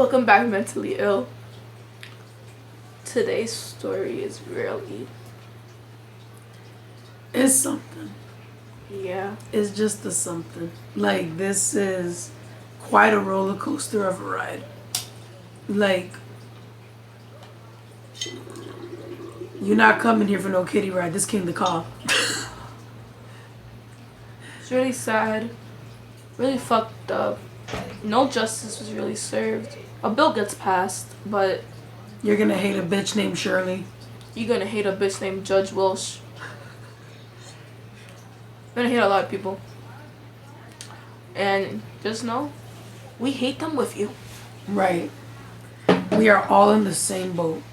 Welcome back, Mentally Ill. Today's story is really... It's something. Yeah. It's just a something. Like, this is quite a roller coaster of a ride. Like, you're not coming here for no kiddie ride. This came to call. It's really sad. Really fucked up. No justice was really served. A bill gets passed, but... You're gonna hate a bitch named Shirley. You're gonna hate a bitch named Judge Welsh. You're gonna hate a lot of people. And just know, we hate them with you. Right. We are all in the same boat.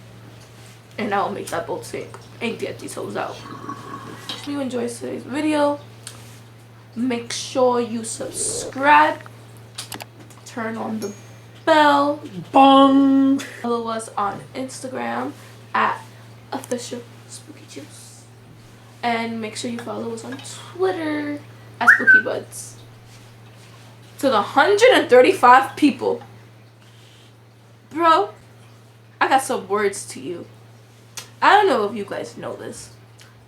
And I'll make that boat sink and get these hoes out. If you enjoyed today's video, make sure you subscribe. Turn on the bell. Bong! Follow us on Instagram at @officialspookyjuice. And make sure you follow us on Twitter at SpookyBuds. To the 135 people. Bro, I got some words to you. I don't know if you guys know this,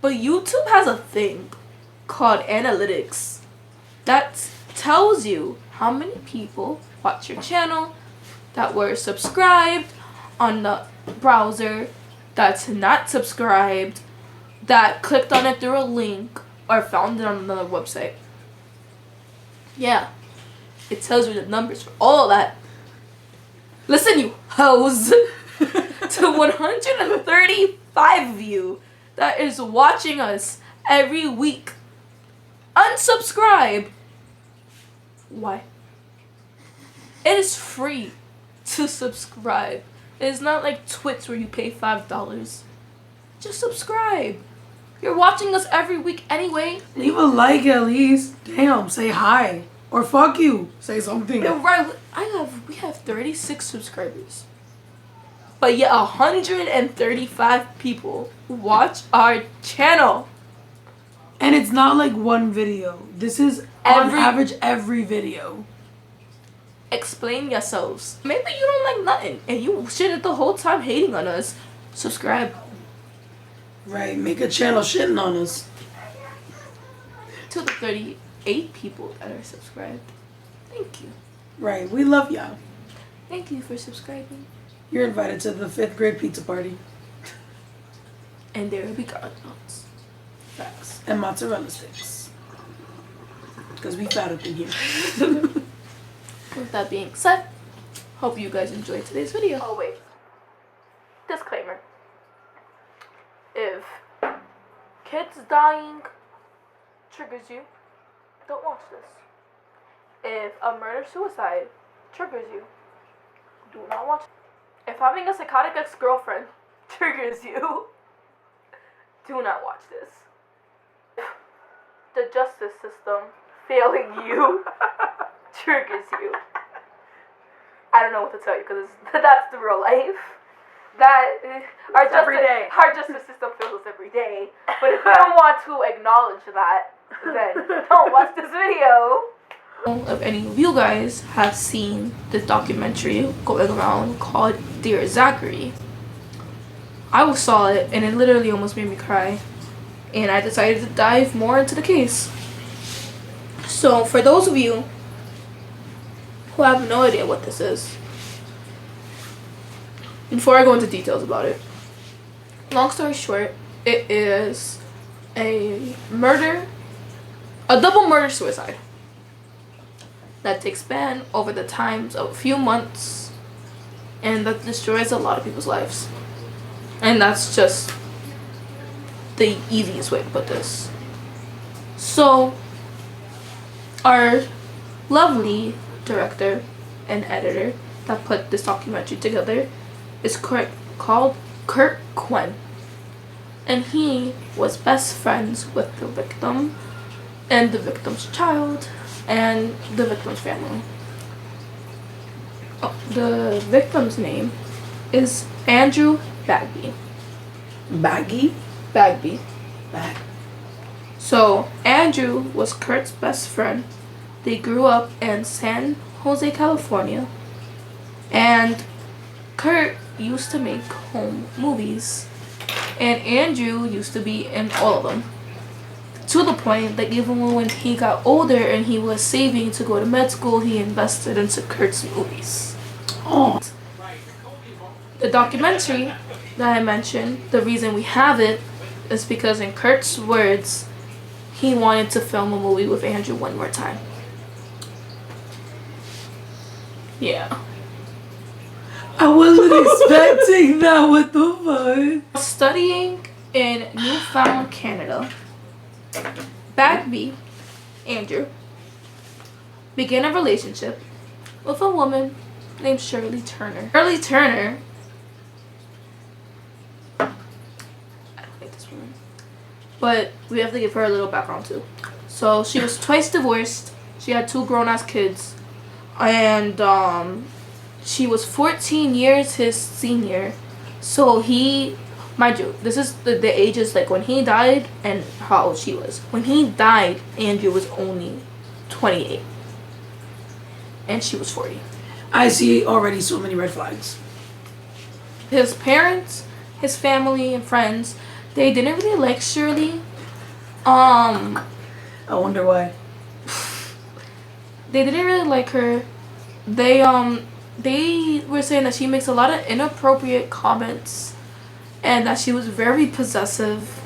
but YouTube has a thing called analytics that tells you how many people watch your channel, that were subscribed on the browser, that's not subscribed, that clicked on it through a link, or found it on another website. Yeah, it tells you the numbers for all that. Listen, you hoes, to 135 of you that is watching us every week, unsubscribe. Why? It is free to subscribe. It is not like Twitch where you pay $5. Just subscribe. You're watching us every week anyway. Leave a like at least. Damn, say hi. Or fuck you. Say something. Yeah, right. We have 36 subscribers. But yet 135 people watch our channel. And it's not like one video. This is on average every video. Explain yourselves. Maybe you don't like nothing and you shitted the whole time hating on us. Subscribe. Right, make a channel shitting on us. To the 38 people that are subscribed, thank you. Right, we love y'all. Thank you for subscribing. You're invited to the 5th grade pizza party. And there will be garlic knots. Facts. And mozzarella sticks. Because we fat up in here. With that being said, hope you guys enjoyed today's video. Oh wait. Disclaimer. If kids dying triggers you, don't watch this. If a murder-suicide triggers you, do not watch it. If having a psychotic ex-girlfriend triggers you, do not watch this. If the justice system failing you triggers you, I don't know what to tell you because that's the real life. Our justice system fails us every day. But if you don't want to acknowledge that, then don't watch this video. If any of you guys have seen this documentary going around called Dear Zachary, I saw it and it literally almost made me cry. And I decided to dive more into the case. So for those of you who have no idea what this is, before I go into details about it, long story short, it is a double murder-suicide that takes span over the times of a few months and that destroys a lot of people's lives. And that's just the easiest way to put this. So, our lovely director and editor that put this documentary together is called Kurt Quinn. And he was best friends with the victim and the victim's child and the victim's family. The victim's name is Andrew Bagby. Baggy? Bagby. Bag. So, Andrew was Kurt's best friend. They grew up in San Jose, California. And Kurt used to make home movies. And Andrew used to be in all of them. To the point that even when he got older and he was saving to go to med school, he invested into Kurt's movies. Oh. The documentary that I mentioned, the reason we have it is because in Kurt's words, he wanted to film a movie with Andrew one more time. Yeah. I wasn't expecting that. What the fuck? Studying in Newfoundland, Canada, Bagby, Andrew, began a relationship with a woman named Shirley Turner. Shirley Turner, I don't like this woman, but we have to give her a little background too. So she was twice divorced. She had 2 grown-ass kids, and she was 14 years his senior. So he, mind you, this is the ages like when he died and how old she was. When he died, Andrew was only 28. And she was 40. I see already so many red flags. His parents, his family, and friends, they didn't really like Shirley. I wonder why. They didn't really like her. They were saying that she makes a lot of inappropriate comments and that she was very possessive,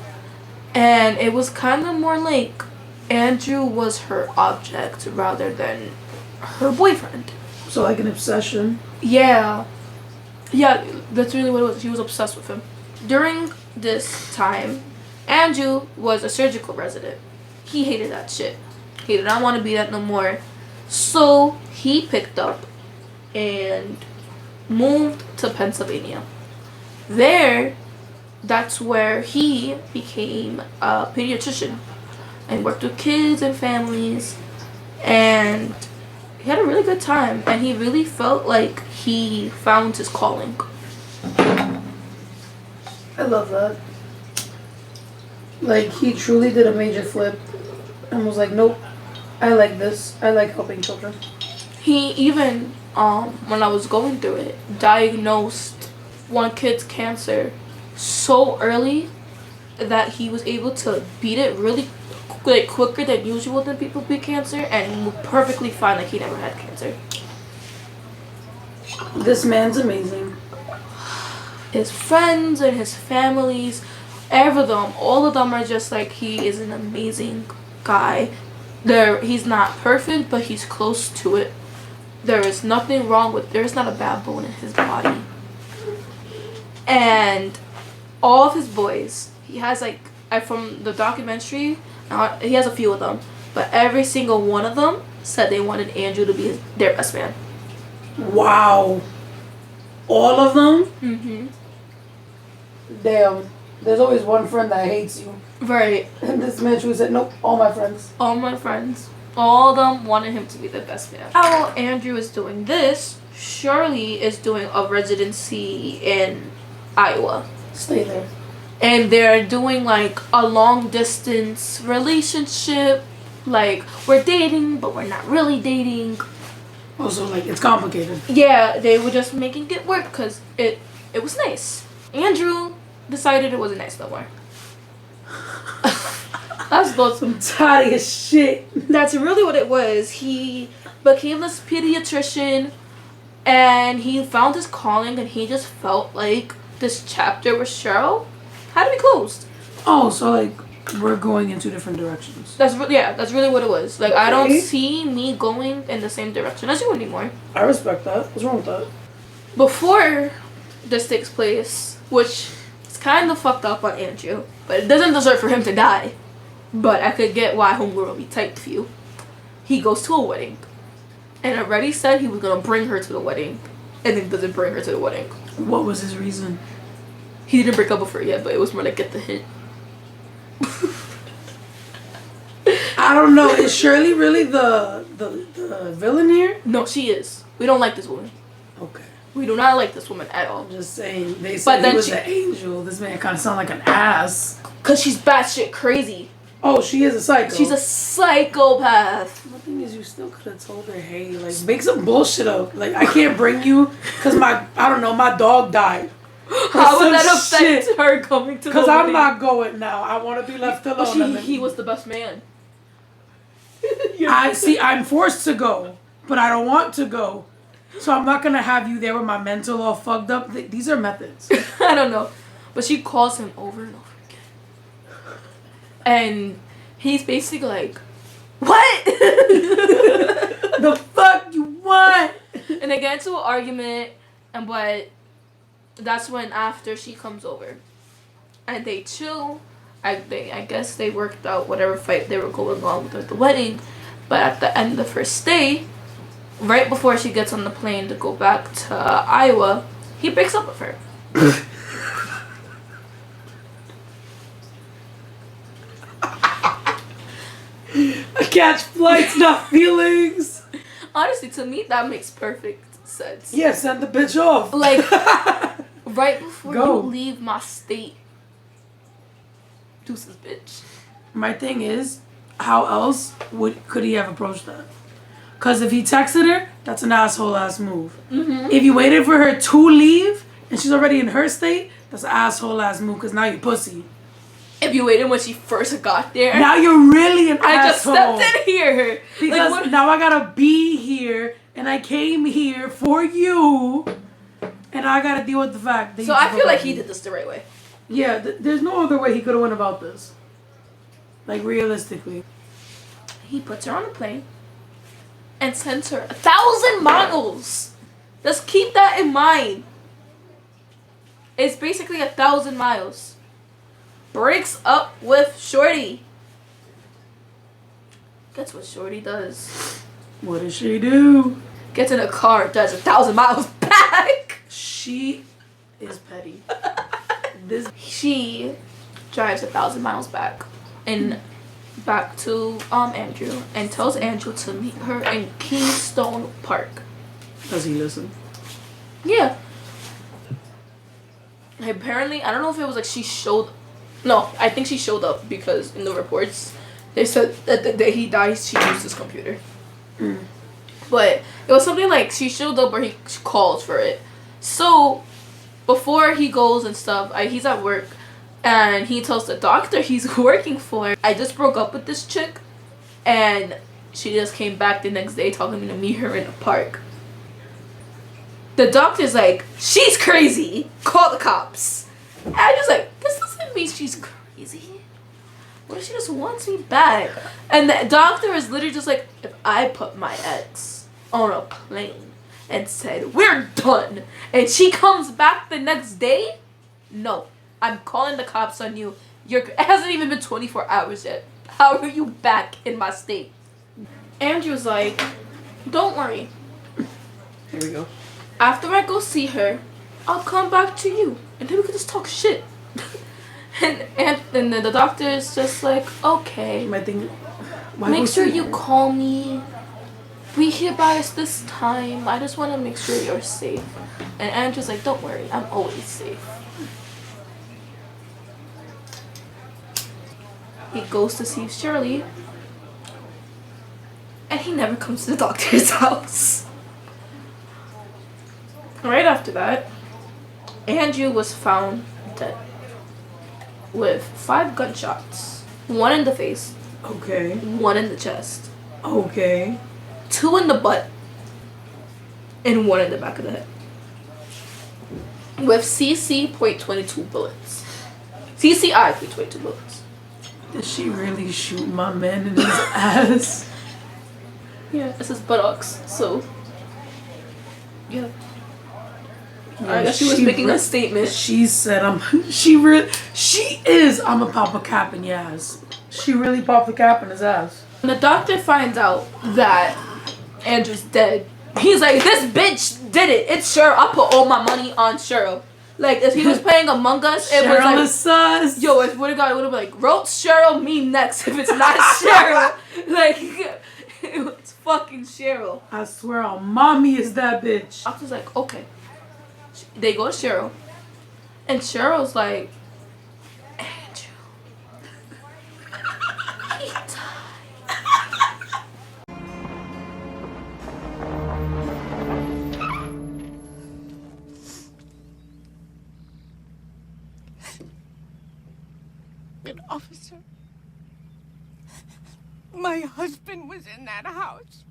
and it was kind of more like Andrew was her object rather than her boyfriend. So like an obsession. Yeah, that's really what it was. She was obsessed with him. During this time, Andrew was a surgical resident. He hated that shit. He did not want to be that no more. So he picked up and moved to Pennsylvania. There, that's where he became a pediatrician and worked with kids and families, and he had a really good time, and he really felt like he found his calling. I love that. Like, he truly did a major flip and was like, nope, I like this. I like helping children. He even, when I was going through it, diagnosed one kid's cancer so early that he was able to beat it really quicker than usual than people beat cancer, and perfectly fine, like he never had cancer. This man's amazing. His friends and his families, all of them are just like, he is an amazing guy. He's not perfect, but he's close to it. There's not a bad bone in his body. And all of his boys, he has from the documentary, he has a few of them, but every single one of them said they wanted Andrew to be their best man. Wow. All of them? Mm-hmm. Damn. There's always one friend that hates you. Right. And this man who said, nope, all my friends. All my friends. All of them wanted him to be the best man. While Andrew is doing this, Shirley is doing a residency in Iowa. Stay there. And they're doing like a long distance relationship. Like, we're dating, but we're not really dating. Also, like, it's complicated. Yeah, they were just making it work because it was nice. Andrew decided it wasn't nice no more. I'm tired of his shit. That's really what it was. He became this pediatrician and he found his calling, and he just felt like this chapter with Cheryl had to be closed. Oh, so like we're going in 2 different directions. That's really what it was. Like, okay. I don't see me going in the same direction as you anymore. I respect that. What's wrong with that? Before this takes place, which is kind of fucked up on Andrew, but it doesn't deserve for him to die. But I could get why homegirl would be tight for you. He goes to a wedding, and already said he was gonna bring her to the wedding, and then doesn't bring her to the wedding. What was his reason? He didn't break up with her yet, but it was more like, get the hint. I don't know. Is Shirley really the villain here? No, she is. We don't like this woman. Okay. We do not like this woman at all. I'm just saying. They said he was an angel. This man kind of sound like an ass. Cause she's batshit crazy. Oh, she is a psycho. She's a psychopath. My thing is, you still could have told her, hey, like, make some bullshit up. Like, I can't bring you because my dog died. How would that affect her coming to the wedding? Because I'm not going now. I want to be left alone. But he was the best man. I'm forced to go, but I don't want to go. So I'm not going to have you there with my mental all fucked up. These are methods. I don't know. But she calls him over and over again. And he's basically like, what? The fuck you want? And they get into an argument, but that's when after she comes over. And they chill. I guess they worked out whatever fight they were going on with the wedding. But at the end of the first day, right before she gets on the plane to go back to Iowa, he breaks up with her. I catch flights, not feelings. Honestly, to me, that makes perfect sense. Yeah, send the bitch off. Like, right before you leave my state. Deuces, bitch. My thing is, how else could he have approached that? Because if he texted her, that's an asshole-ass move. Mm-hmm. If you waited for her to leave, and she's already in her state, that's an asshole-ass move, because now you're pussy. If you waited when she first got there. Now you're really an asshole. I just stepped in here. Because like, now I gotta be here, and I came here for you, and I gotta deal with the fact that so I feel like he did this the right way. Yeah, there's no other way he could have went about this. Like, realistically. He puts her on a plane and sends her 1,000 miles. Just keep that in mind. It's basically 1,000 miles. Breaks up with Shorty. Guess what Shorty does? What does she do? Gets in a car, does 1,000 miles back. She is petty. She drives 1,000 miles back to Andrew and tells Andrew to meet her in Keystone Park. Does he listen? Yeah. Apparently, I don't know if it was like she showed. No, I think she showed up because in the reports they said that the day he died she used his computer. Mm. But it was something like she showed up or he calls for it. So before he goes and stuff, he's at work and he tells the doctor he's working for, I just broke up with this chick and she just came back the next day telling me to meet her in the park. The doctor's like, she's crazy. Call the cops. And I'm just like, this doesn't mean she's crazy. What if she just wants me back? And the doctor is literally just like, if I put my ex on a plane and said, we're done, and she comes back the next day, no, I'm calling the cops on you. It hasn't even been 24 hours yet. How are you back in my state? Andrew's like, don't worry. Here we go. After I go see her, I'll come back to you, and then we can just talk shit. and then the doctor is just like, okay. My thing. Make sure you call me. Be here by us this time. I just want to make sure you're safe. And Andrew's like, don't worry, I'm always safe. He goes to see Shirley. And he never comes to the doctor's house. Right after that, Andrew was found dead. With 5 gunshots. 1 in the face. Okay. 1 in the chest. Okay. 2 in the butt. And 1 in the back of the head. With CC.22 bullets. CCI.22 bullets. Did she really shoot my man in his ass? Yeah, this is buttocks, so. Yeah. Yeah, I guess she was making a statement. She said, I'm a pop a cap in your ass. She really popped the cap in his ass. When the doctor finds out that Andrew's dead, he's like, this bitch did it. It's Cheryl. I put all my money on Cheryl. Like, if he was playing Among Us, it was like, is sus. Yo, if would have got, it would have been like, roast Cheryl, me next. If it's not Cheryl, like, it's fucking Cheryl. I swear on mommy is that bitch. I was like, okay. They go to Cheryl, and Cheryl's like, Andrew, he died. happened, officer. My husband was in that house.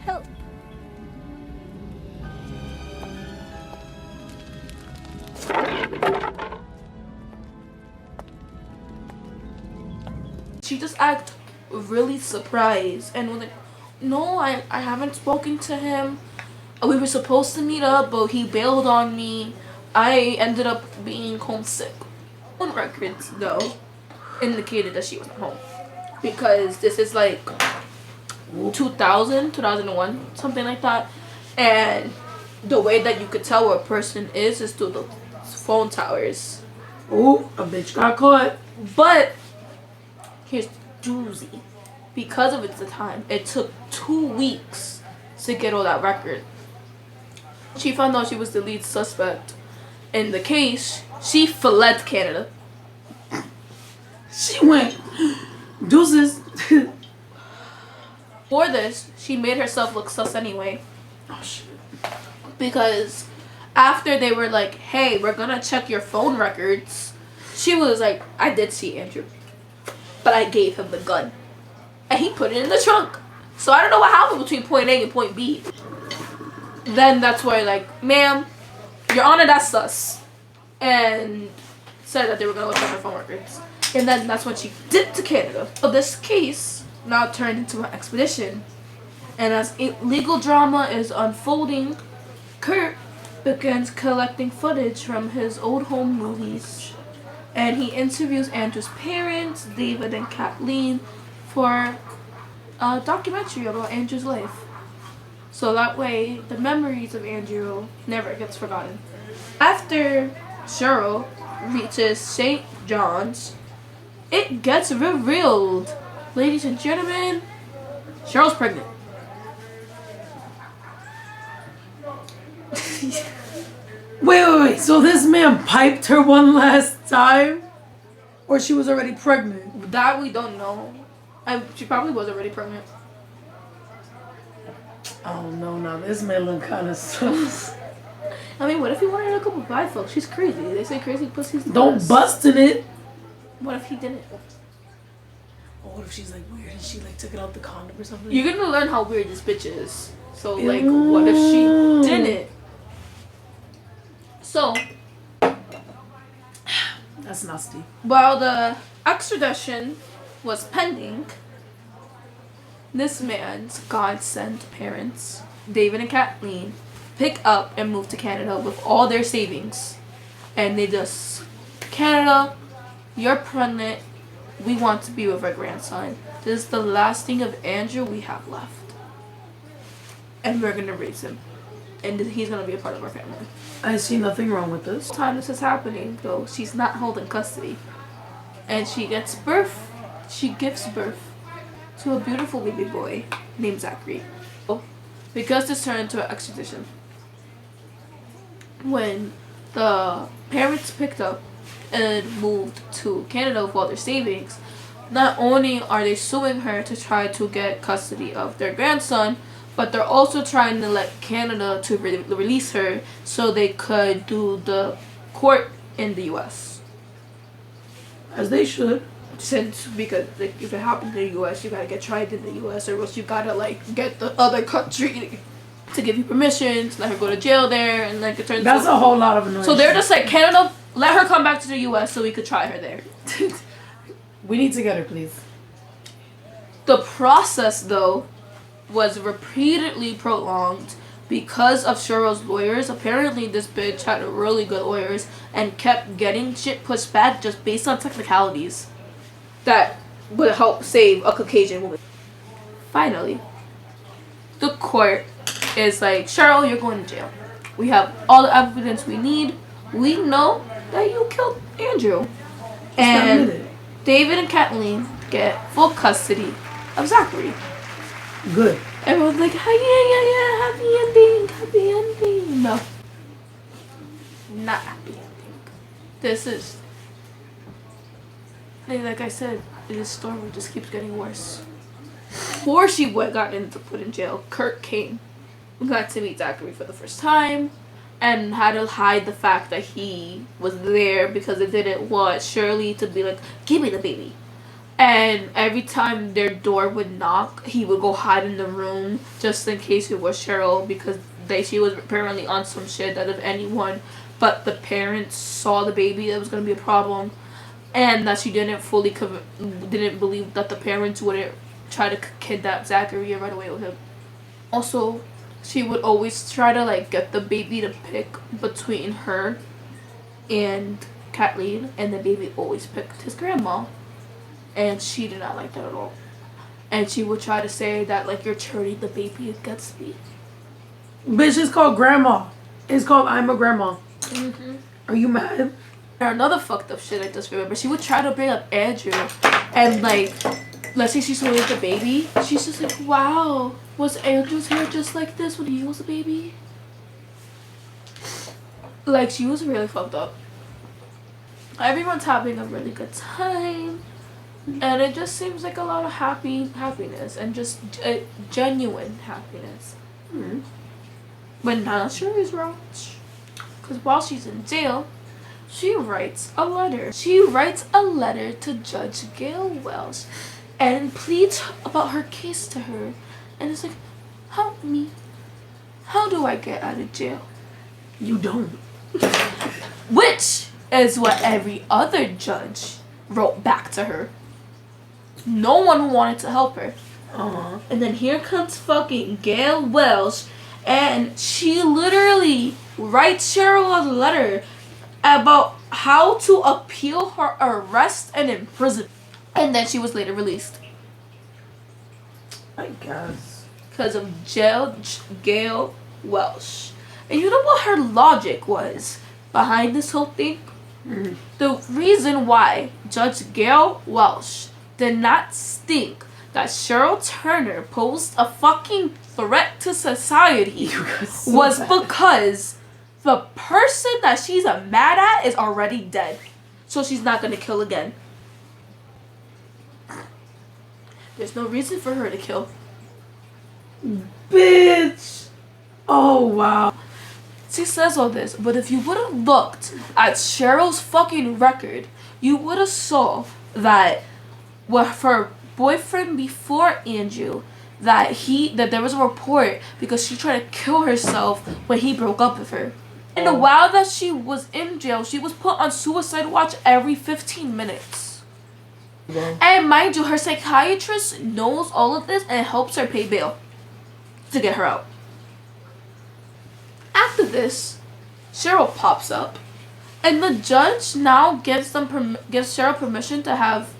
Help. She just acted really surprised and was like, no, I haven't spoken to him. We were supposed to meet up, but he bailed on me. I ended up being homesick. On records, though, indicated that she was at home. Because this is like 2001, something like that. And the way that you could tell where a person is through the phone towers. Ooh, a bitch got caught. But here's doozy. Because of its time, it took 2 weeks to get all that record. She found out she was the lead suspect in the case. She fled Canada. She went deuces. For this, she made herself look sus anyway. Oh shit. Because after they were like, hey, we're gonna check your phone records, she was like, I did see Andrew, but I gave him the gun and he put it in the trunk. So I don't know what happened between point A and point B. Then that's where, like, ma'am, Your Honor, that's sus. And said that they were gonna look at her phone records. And then that's when she dipped to Canada. So this case now turned into an expedition. And as legal drama is unfolding, Kurt begins collecting footage from his old home movies. And he interviews Andrew's parents, David and Kathleen, for a documentary about Andrew's life. So that way, the memories of Andrew never gets forgotten. After Cheryl reaches St. John's, it gets revealed. Ladies and gentlemen, Cheryl's pregnant. Wait. So this man piped her one last time? Or she was already pregnant? That we don't know. She probably was already pregnant. Oh no, now this man look kind of sus. I mean, what if he wanted to go by folks? She's crazy. They say crazy pussies. Don't bust in it. What if he didn't? Or what if she's like weird and she like took it out the condom or something? You're gonna learn how weird this bitch is. So like, what if she didn't? So that's nasty. while the extradition was pending, this man's God-sent parents, David and Kathleen, pick up and move to Canada with all their savings. And they just, Canada, you're pregnant. We want to be with our grandson. This is the last thing of Andrew we have left. And we're going to raise him. And he's going to be a part of our family. I see nothing wrong with this. Time this is happening, though, she's not holding custody. And she gives birth to a beautiful baby boy named Zachary. Because this turned into an extradition, when the parents picked up and moved to Canada with all their savings, not only are they suing her to try to get custody of their grandson, but they're also trying to let Canada to release her so they could do the court in the U.S. As they should. Because like, if it happened in the U.S., you gotta get tried in the U.S. or else you gotta like get the other country to give you permission to let her go to jail there, and like it turns. That's a whole lot of annoying. So they're just like, Canada, let her come back to the U.S. so we could try her there. We need to get her, please. The process, though, was repeatedly prolonged because of Cheryl's lawyers, apparently this bitch had really good lawyers and kept getting shit pushed back just based on technicalities that would help save a Caucasian woman. Finally, the court is like, Cheryl, you're going to jail. We have all the evidence we need. We know that you killed Andrew. And David and Kathleen get full custody of Zachary. Good. Everyone's like, yeah, happy ending. No. Not happy ending. This is, like I said, this story just keeps getting worse. Before she got put in jail, Kurt came. We got to meet Zachary for the first time and had to hide the fact that he was there because they didn't want Shirley to be like, give me the baby. And every time their door would knock, he would go hide in the room just in case it was Cheryl, because she was apparently on some shit that if anyone but the parents saw the baby, it was going to be a problem. And that she didn't didn't believe that the parents wouldn't try to kidnap Zachary and run away with him. Also, she would always try to like get the baby to pick between her and Kathleen, and the baby always picked his grandma. And she did not like that at all. And she would try to say that, like, you're turning the baby against me. Bitch, it's called grandma. It's called I'm a grandma. Mm-hmm. Are you mad? Another fucked up shit I just remember. She would try to bring up Andrew. And, like, let's say she's with the baby. She's just like, wow, was Andrew's hair just like this when he was a baby? Like, she was really fucked up. Everyone's having a really good time. And it just seems like a lot of happiness and just genuine happiness. Mm-hmm. But not sure is wrong. Because while she's in jail, she writes a letter. She writes a letter to Judge Gail Welsh and pleads about her case to her. And it's like, help me. How do I get out of jail? You don't. Which is what every other judge wrote back to her. No one wanted to help her. Uh-huh. And then here comes fucking Gail Welsh, and she literally writes Cheryl a letter about how to appeal her arrest and imprisonment. And then she was later released. I guess. Because of Judge Gail Welsh. And you know what her logic was behind this whole thing? Mm-hmm. The reason why Judge Gail Welsh did not think that Cheryl Turner posed a fucking threat to society was because the person that she's mad at is already dead. So she's not going to kill again. There's no reason for her to kill. Bitch! Oh, wow. She says all this, but if you would have looked at Cheryl's fucking record, you would have saw that with her boyfriend before Andrew, that there was a report because she tried to kill herself when he broke up with her. And while that she was in jail, she was put on suicide watch every 15 minutes. Yeah. And mind you, her psychiatrist knows all of this and helps her pay bail to get her out. After this, Cheryl pops up, and the judge now gives Cheryl permission to have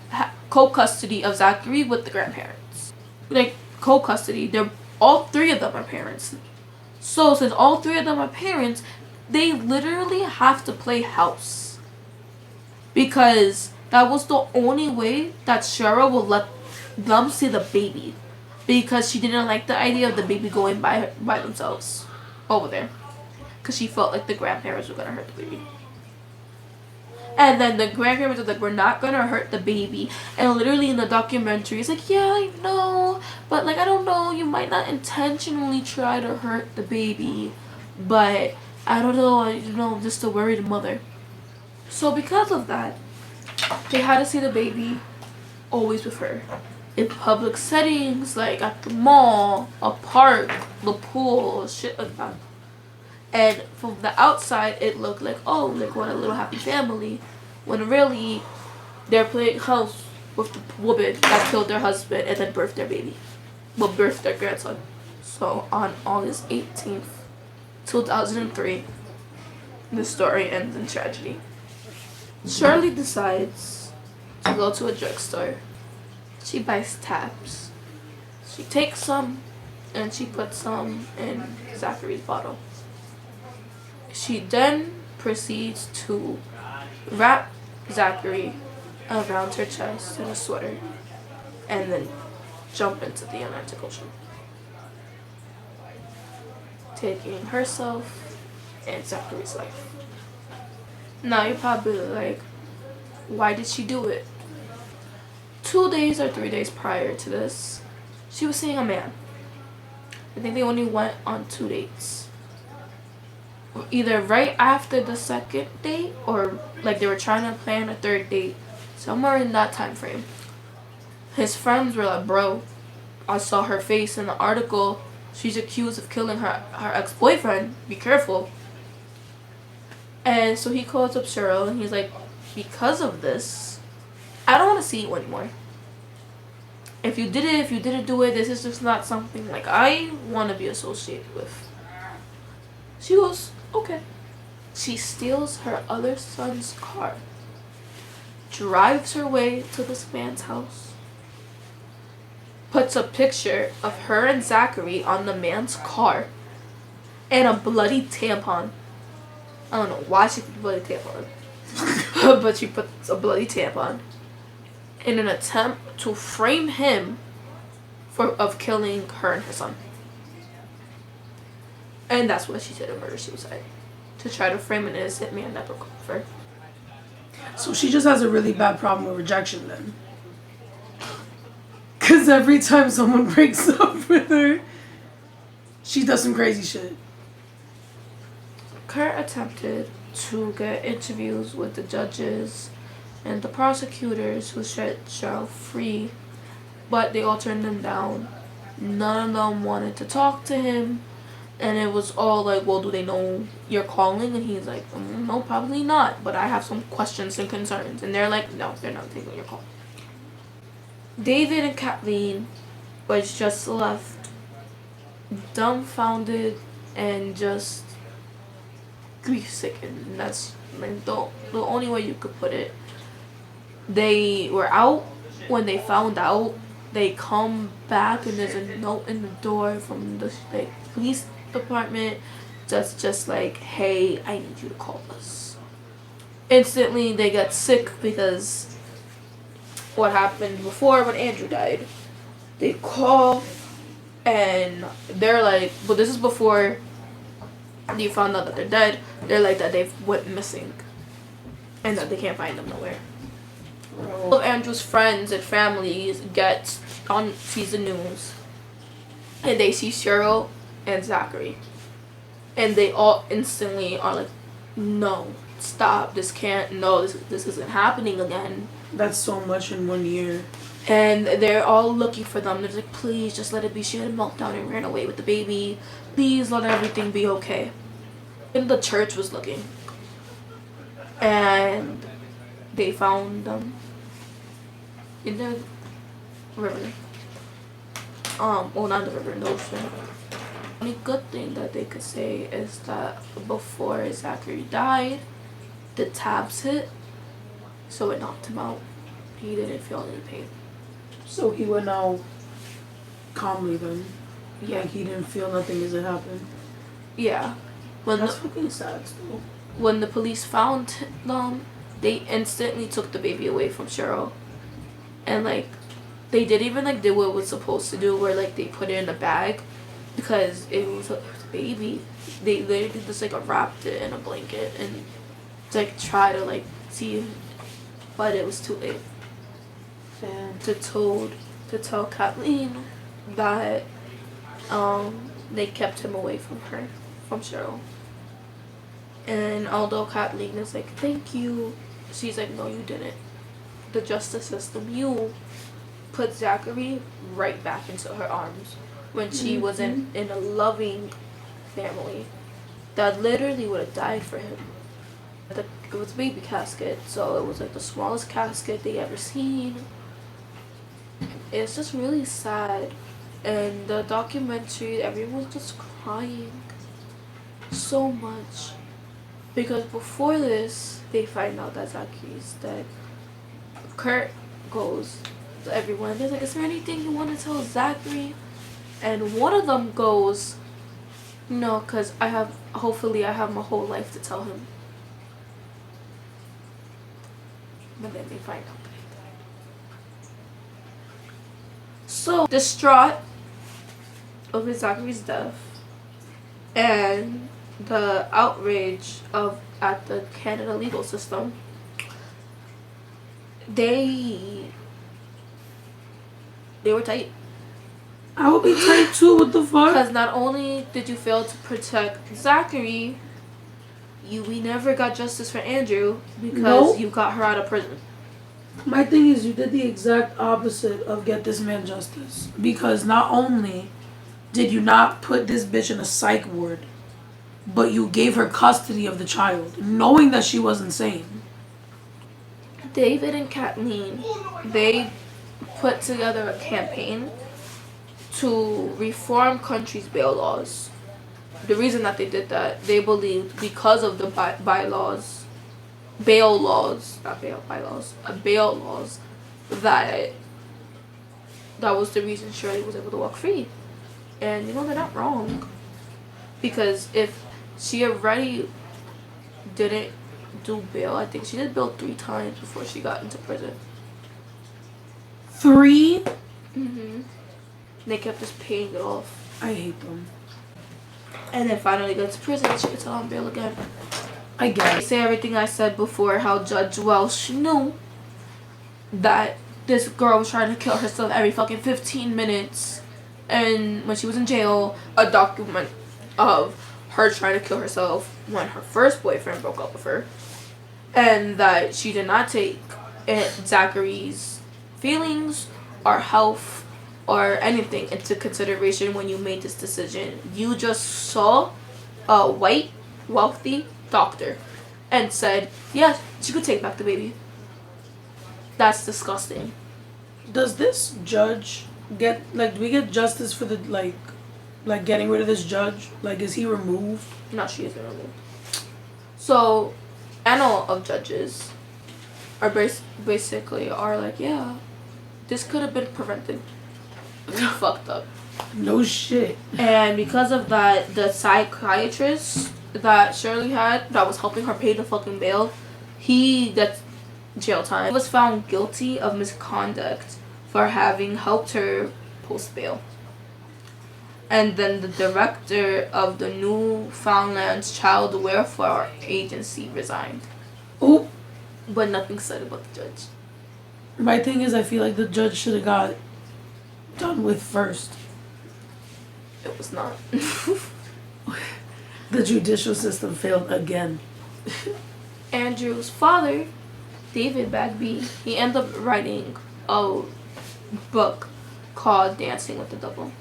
co-custody of Zachary with the grandparents. Like, co-custody, all three of them are parents. So since all three of them are parents, they literally have to play house. Because that was the only way that Cheryl would let them see the baby. Because she didn't like the idea of the baby going by themselves over there. Because she felt like the grandparents were going to hurt the baby. And then the grandparents were like, we're not going to hurt the baby. And literally in the documentary, it's like, yeah, I know. But, like, I don't know. You might not intentionally try to hurt the baby. But, I don't know, just to worry the mother. So, because of that, they had to see the baby always with her. In public settings, like at the mall, a park, the pool, shit like that. And from the outside, it looked like, oh, like what a little happy family. When really, they're playing house with the woman that killed their husband and then birthed their baby. Well, birthed their grandson. So on August 18th, 2003. The story ends in tragedy. Shirley decides to go to a drugstore. She buys tabs. She takes some and she puts some in Zachary's bottle. She then proceeds to wrap Zachary around her chest in a sweater and then jump into the Atlantic Ocean, taking herself and Zachary's life. Now you're probably like, why did she do it? 2 days or 3 days prior to this, she was seeing a man. I think they only went on 2 dates. Either right after the second date or like they were trying to plan a third date, somewhere in that time frame. His friends were like, bro, I saw her face in the article. She's accused of killing her ex-boyfriend. Be careful. And so he calls up Cheryl and he's like, because of this, I don't want to see you anymore. If you didn't do it, this is just not something like I want to be associated with. She goes, okay. She steals her other son's car, drives her way to this man's house, puts a picture of her and Zachary on the man's car, and a bloody tampon. I don't know why she put a bloody tampon, but she puts a bloody tampon in an attempt to frame him of killing her and her son. And that's what she did, a murder-suicide. To try to frame an innocent man that broke up with her. So she just has a really bad problem with rejection then. Because every time someone breaks up with her, she does some crazy shit. Kurt attempted to get interviews with the judges and the prosecutors who set Cheryl free, but they all turned him down. None of them wanted to talk to him, and it was all like, well, do they know you're calling? And he's like, no, probably not, but I have some questions and concerns. And they're like, no, they're not taking your call. David and Kathleen was just left dumbfounded and just grief-stricken. That's like the only way you could put it. They were out when they found out. They come back and there's a note in the door from the police department that's just like, hey, I need you to call us. Instantly they get sick because what happened before when Andrew died. They call and they're like, well, this is before you found out that they're dead. They're like that they went missing and that they can't find them nowhere. All of Andrew's friends and families sees the news and they see Cheryl and Zachary, and they all instantly are like, no, stop, this isn't happening again. That's so much in 1 year. And they're all looking for them. They're like, please just let it be. She had a meltdown and ran away with the baby. Please let everything be okay. And the church was looking, and they found them in the river. Well, not the river, in the ocean. The only good thing that they could say is that before Zachary died, the tabs hit, so it knocked him out. He didn't feel any pain. So he went out calmly then? Yeah. Like he didn't feel nothing as it happened? Yeah. That's fucking sad still. When the police found them, they instantly took the baby away from Cheryl. And like, they didn't even like do what it was supposed to do, where like they put it in a bag, because it was a baby. They literally just like wrapped it in a blanket and like try to like see, but it was too late. And to tell Kathleen that they kept him away from Cheryl. And although Kathleen is like, thank you, she's like, no, you didn't. The justice system, you put Zachary right back into her arms when she was in a loving family that literally would have died for him. It was a baby casket, so it was like the smallest casket they ever seen. It's just really sad. And the documentary, everyone was just crying. so much. Because before this, they find out that Zachary's dead. Kurt goes to everyone. They're like, is there anything you want to tell Zachary? And one of them goes, no, because hopefully I have my whole life to tell him. But then they find out that he died. So, distraught over Zachary's death and the outrage at the Canada legal system, they were tight. I would be tight too. What the fuck? Because not only did you fail to protect Zachary, we never got justice for Andrew because you got her out of prison. My thing is, you did the exact opposite of get this man justice. Because not only did you not put this bitch in a psych ward, but you gave her custody of the child, knowing that she was insane. David and Kathleen, they put together a campaign to reform country's bail laws. The reason that they did that, they believed because of the bail laws, that was the reason Shirley was able to walk free. And they're not wrong. Because if she already didn't do bail, I think she did bail 3 times before she got into prison. 3? Mm-hmm. They kept just paying it off. I hate them. And then finally got to prison and she gets out on bail again. I guess. Say everything I said before, how Judge Welsh knew that this girl was trying to kill herself every fucking 15 minutes. And when she was in jail, a document of her trying to kill herself when her first boyfriend broke up with her. And that she did not take Zachary's feelings or health or anything into consideration when you made this decision. You just saw a white, wealthy doctor and said, yes, she could take back the baby. That's disgusting. Does this judge get, do we get justice for the, getting rid of this judge? Is he removed? No, she isn't removed. So, panel of judges are basically yeah, this could have been prevented. We fucked up. No shit. And because of that, the psychiatrist that Shirley had that was helping her pay the fucking bail, he got jail time. He was found guilty of misconduct for having helped her post bail. And then the director of the Newfoundland's Child Welfare Agency resigned. Oop. But nothing said about the judge. My thing is, I feel like the judge should have got done with first. It was not. The judicial system failed again. Andrew's father, David Bagby, he ended up writing a book called Dancing with the Devil.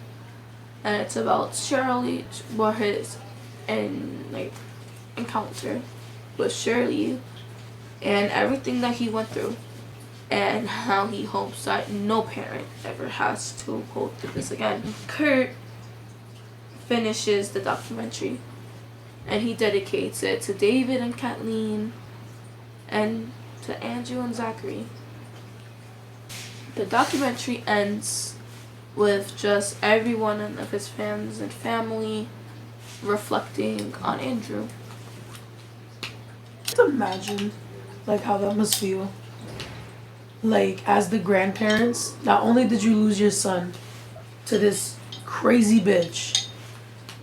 And it's about Shirley, his encounter with Shirley and everything that he went through. And how he hopes that no parent ever has to go through this again. Kurt finishes the documentary and he dedicates it to David and Kathleen and to Andrew and Zachary. The documentary ends with just everyone of his friends and family reflecting on Andrew. Just imagine how that must feel. As the grandparents, not only did you lose your son to this crazy bitch,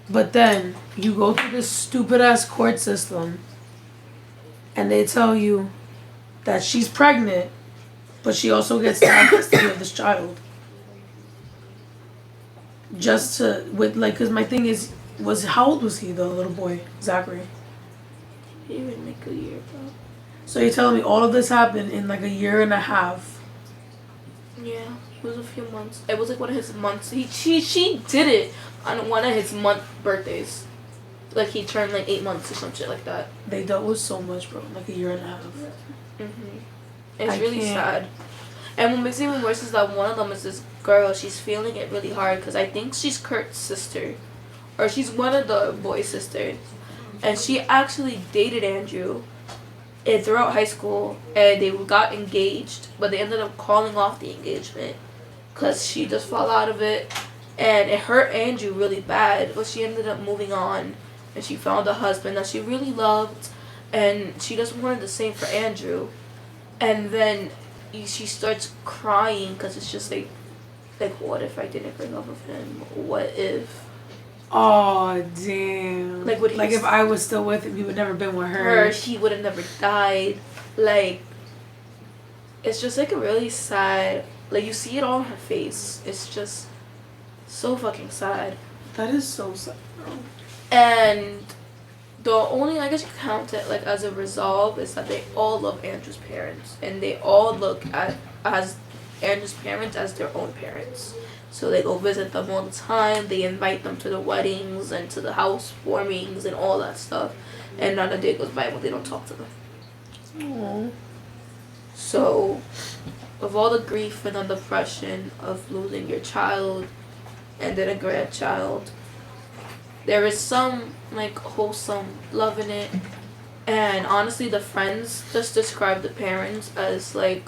but then you go through this stupid ass court system and they tell you that she's pregnant, but she also gets to have custody of this child. Just to, because my thing is, how old was he, the little boy, Zachary? He would make a year, bro. So you're telling me all of this happened in a year and a half? Yeah, it was a few months. It was one of his months. She did it on one of his birthdays. He turned 8 months or some shit like that. They dealt with so much, bro. A year and a half. Mm-hmm. It's really sad. And what makes it even worse is that one of them is this girl. She's feeling it really hard because I think she's Kurt's sister. Or she's one of the boy's sisters. and she actually dated Andrew and throughout high school, and they got engaged, but they ended up calling off the engagement because she just fell out of it, and it hurt Andrew really bad, but she ended up moving on, and she found a husband that she really loved, and she just wanted the same for Andrew, and then she starts crying because it's just like, what if I didn't break up with him? What if? Oh, damn. Like, if I was still with him, he would never been with her. He would have never died. Like, it's just like a really sad, like, you see it all on her face. It's just so fucking sad. That is so sad, bro. And the only, I guess you count it, like, as a resolve is that they all love Andrew's parents. And they all look at as Andrew's parents as their own parents. So they go visit them all the time. They invite them to the weddings and to the housewarmings and all that stuff. And not a day goes by when they don't talk to them. Aww. So, of all the grief and the depression of losing your child and then a grandchild, there is some, like, wholesome love in it. And honestly, the friends just describe the parents as, like,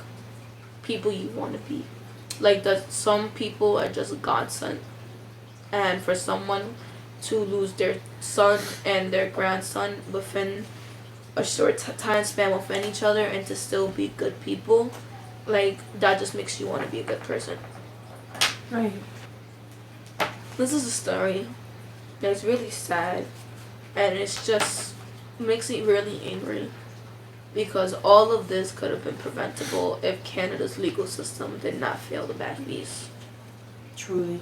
people you want to be. Like, that some people are just God sent. And for someone to lose their son and their grandson within a short time span within each other and to still be good people, like, that just makes you want to be a good person. Right. This is a story that's really sad, and it's just makes me really angry because all of this could have been preventable if Canada's legal system did not fail the Baggies. Truly.